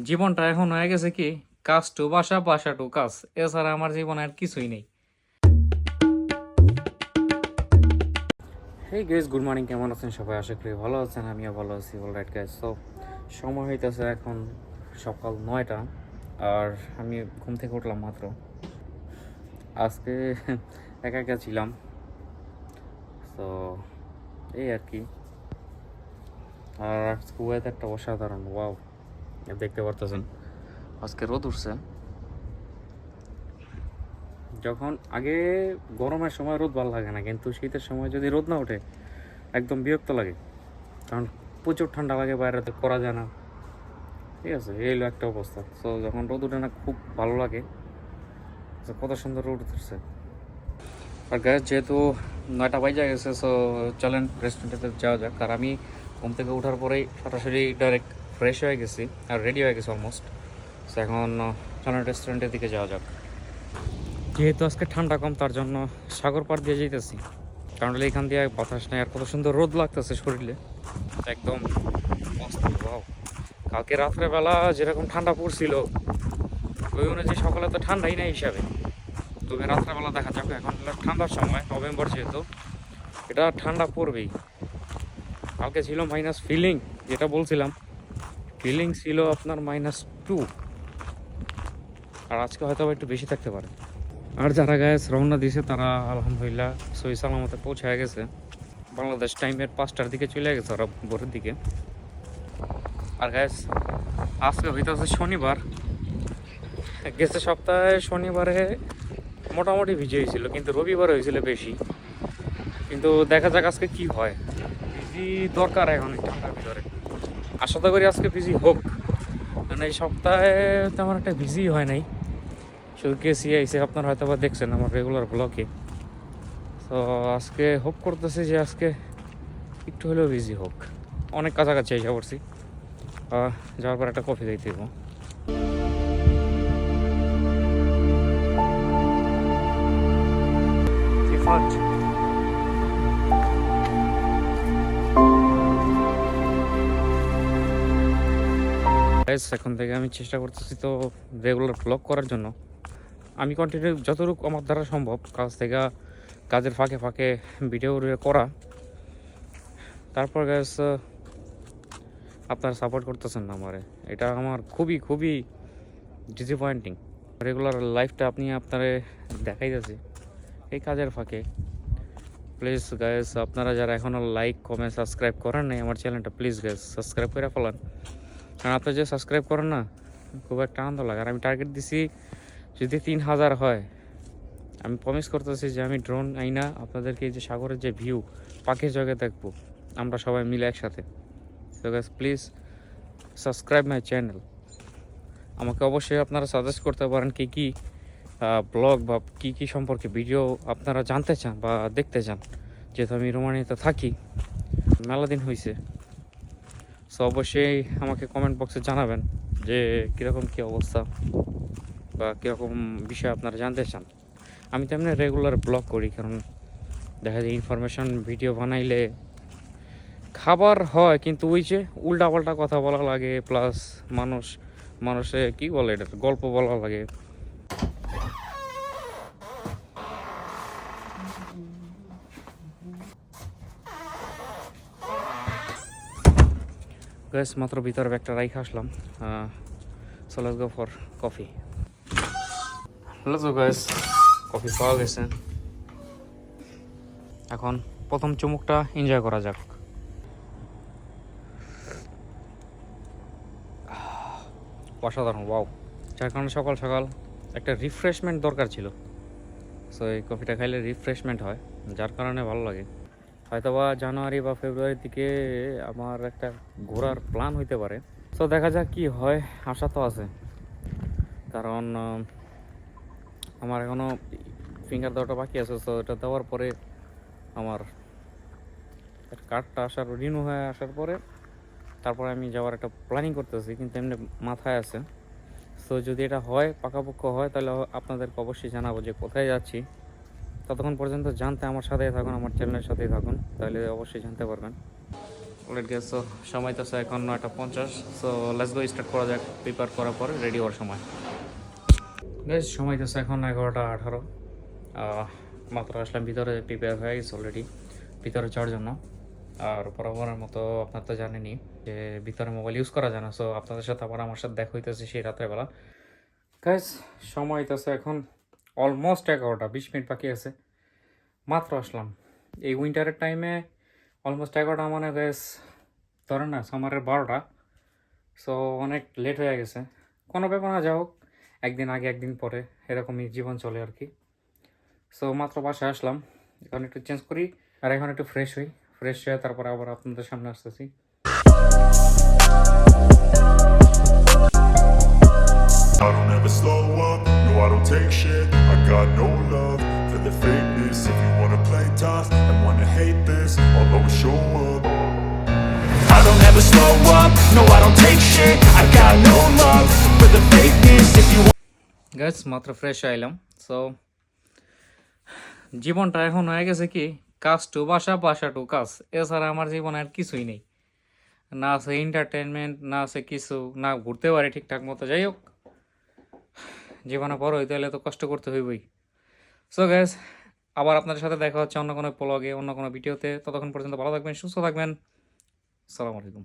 জীবনটা এখন হয়ে গেছে কি, কাজ টু বাসা, বাসা টু কাজ। এছাড়া আমার জীবনে আর কিছুই নেই। Hey guys, good morning. কেমন আছেন সবাই? আশা করি ভালো আছেন, আমিও ভালো আছি। অলরাইট গাইস, তো সময় হইতেছে এখন সকাল 9টা, আর আমি ঘুম থেকে উঠলাম মাত্র। আজকে একা একা ছিলাম, তো এই আর কি। আর আজকে ওয়েদারটা অসাধারণ, ওয়াও! দেখতে পারতেছেন আজকে রোদ উঠছে। যখন আগে গরমের সময় রোদ ভালো লাগে না, কিন্তু শীতের সময় যদি রোদ না ওঠে একদম বিরক্ত লাগে, কারণ প্রচুর ঠান্ডা লাগে, বাইরেতে করা যায় না। ঠিক আছে, এই হলো একটা অবস্থা। সো যখন রোদ ওঠে না খুব ভালো লাগে। তো কত সুন্দর রোদ উঠছে। আর গ্যাস যেহেতু 9টা বাজে গেছে, সো চলেন রেস্টুরেন্টে যাওয়া যাক। আর আমি ঘুম থেকে ওঠার পরেই সরাসরি ডাইরেক্ট ফ্রেশ হয়ে গেছি আর রেডি হয়ে গেছি অলমোস্ট। সো এখন চলেন রেস্টুরেন্টের দিকে যাওয়া যাক। যেহেতু আজকে ঠান্ডা কম, তার জন্য সাগর পাড় দিয়ে যেতেছি, কারণ এখান দিয়ে বাতাস নেই। আর কত সুন্দর রোদ লাগতেছে শরীরে, একদম মস্ত। ওয়াও! কালকে রাত্রেবেলা যেরকম ঠান্ডা পড়ছিল, ওই অনুযায়ী সকালে তো ঠান্ডাই না হিসাবে। তবে রাত্রেবেলা দেখা যাবে, এখন হলো ঠান্ডার সময়, নভেম্বর যেহেতু, এটা ঠান্ডা পড়বেই। কালকে ছিল মাইনাস ফিলিং, যেটা বলছিলাম, ফিলিং ছিল আপনার -2, আর আজকে হয়তো একটু বেশি থাকতে পারে। আর যারা গ্যাস রওনা দিয়েছে তারা আলহামদুলিল্লাহ সহি সালামতে পৌঁছায় গেছে। বাংলাদেশ টাইমের 5টার দিকে চলে গেছে ওরা, ভোরের দিকে। আর গ্যাস আজকে হইতেছে শনিবার। গেছে সপ্তাহে শনিবারে মোটামুটি ভিজে হয়েছিল, কিন্তু রবিবারে হয়েছিল বেশি। কিন্তু দেখা যাক আজকে কি হয়। ভিজি দরকার এখন এই ঠান্ডার ভিতরে। আশা তো করি আজকে ভিজি হোক, কারণ এই সপ্তাহে তেমন একটা ভিজি হয় নাই। শুধু গেছি আইসে, আপনারা হয়তো বা দেখছেন আমার রেগুলার ব্লগে। তো আজকে হোপ করতেছি যে আজকে একটু হলেও বিজি হোক। অনেক কাছাকাছি এসে পড়ছি। যাওয়ার পর একটা কফি খাইতে দেবো। এখন থেকে আমি চেষ্টা করতেছি তো রেগুলার ব্লগ করার জন্য। আমি কন্টিনিউ যতটুকু আমার দ্বারা সম্ভব কাজ থেকে, কাজের ফাঁকে ফাঁকে ভিডিও করা। তারপর গ্যাস আপনারা সাপোর্ট করতেছেন না আমারে, এটা আমার খুবই খুবই ডিসঅ্যাপয়েন্টিং। রেগুলার লাইফটা আপনি আপনারে দেখাইতেছি এই কাজের ফাঁকে। প্লিজ গাইস, আপনারা যারা এখনও লাইক কমেন্ট সাবস্ক্রাইব করেন নাই আমার চ্যানেলটা, প্লিজ গাইস সাবস্ক্রাইব করে ফেলান। কারণ আপনারা যে সাবস্ক্রাইব করেন না, খুব একটা আনন্দ লাগে। আর আমি টার্গেট দিছি যদি 3000 হয়, আমি প্রমিস করতেছি যে আমি ড্রোন আইনা আপনাদেরকে এই যে সাগরের যে ভিউ, পাখির জগে দেখবো আমরা সবাই মিলে একসাথে। তো guys please subscribe my channel. আমাকে অবশ্যই আপনারা সাজেস্ট করতে পারেন কি কি ব্লগ বা কি কি সম্পর্কে ভিডিও আপনারা জানতে চান বা দেখতে চান। যেহেতু আমি রোমানিয়াতে থাকি, মেলা দিন হয়েছে, সো অবশ্যই আমাকে কমেন্ট বক্সে জানাবেন যে কীরকম কী অবস্থা বা কীরকম বিষয় আপনারা জানতে চান। আমি তো এমনি রেগুলার ব্লগ করি, কারণ দেখা যায় ইনফরমেশন ভিডিও বানাইলে খাবার হয়, কিন্তু ওই যে উল্টাপাল্টা কথা বলা লাগে, প্লাস মানুষে কি বলে, এটা গল্প বলা লাগে। গ্যাস মাত্র ভিতরে একটা রাইখে আসলাম। So let's go for coffee. Let's go guys, coffee পাওয়া গেছে। এখন প্রথম চুমুকটা এনজয় করা যাক। অসাধারণ, ওয়াও! যার কারণে সকাল সকাল একটা রিফ্রেশমেন্ট দরকার ছিল। সো এই কফিটা খাইলে রিফ্রেশমেন্ট হয়, যার কারণে ভালো লাগে। হয়তোবা জানুয়ারি বা ফেব্রুয়ারির দিকে আমার একটা ঘোরার প্ল্যান হইতে পারে। সো দেখা যাক কি হয়, আশা তো আছে। কারণ আমার এখনও ফিঙ্গার দেওয়াটা বাকি আছে। সো এটা দেওয়ার পরে আমার কার্ডটা আসার রিনিউ হয়ে আসার পরে তারপরে আমি যাওয়ার একটা প্ল্যানিং করতেছি, কিন্তু এমনি মাথায় আছে। সো যদি এটা হয়, পাকাপোক্ত হয়, তাহলে আপনাদেরকে অবশ্যই জানাবো যে কোথায় যাচ্ছি। ততক্ষণ পর্যন্ত জানতে আমার সাথেই থাকুন, আমার চ্যানেলের সাথেই থাকুন, তাহলে অবশ্যই জানতে পারবেন। Late guess. সো সময় তো এখন 9:50। সো লেটস গো, স্টার্ট করা যাক। প্রিপেয়ার করার পরে রেডি হওয়ার সময়। গাইস সময় তো এখন 11:18। মাত্র আসলাম ভিতরে, প্রিপেয়ার হয়ে গেছে অলরেডি ভিতরে যাওয়ার জন্য। আর বরাবরের মতো আপনার তো জানেনই যে ভিতরে মোবাইল ইউজ করা যায় না। সো আপনাদের সাথে আবার আমার সাথে দেখা হইতেছে সেই রাত্রেবেলা। গাইস সময় তো এখন অলমোস্ট 11টা, 20 মিনিট বাকি আছে। মাত্র আসলাম এই উইন্টারের টাইমে। অলমোস্ট 11টা মানে গাইস ধরেন না সামারের 12টা। সো অনেক লেট হয়ে গেছে। কোনো ব্যাপার না, যা হোক, একদিন আগে একদিন পরে এরকমই জীবন চলে আর কি। সো মাত্র বাসায় আসলাম, এখন একটু চেঞ্জ করি আর এখন একটু ফ্রেশ হই। ফ্রেশ হয়ে তারপরে আবার আপনাদের সামনে আসতেছি। I don't ever slow up, no I don't take shit. I got no love for the fakeness. If you wanna play tough and wanna hate this, I'll always show up. I don't ever slow up, no I don't take shit. I got no love for the fakeness. If you guys মাত্র fresh আইলাম। So জীবনটা এখন হয়ে গেছে কি, কাজ two বাসা, বাসা টু কাজ। এছাড়া আমার জীবনে আর কিছুই নেই। না আছে এন্টারটেনমেন্ট, না আছে কিছু, না ঘুরতে পারি ঠিকঠাক মতো। যাই হোক, জীবনে বড় হইতে হলে তো কষ্ট করতে হইবই। সো গ্যাস, আবার আপনাদের সাথে দেখা হচ্ছে অন্য কোনো ব্লগে, অন্য কোনো ভিডিওতে। ততক্ষণ পর্যন্ত ভালো থাকবেন, সুস্থ থাকবেন। আসসালামু আলাইকুম।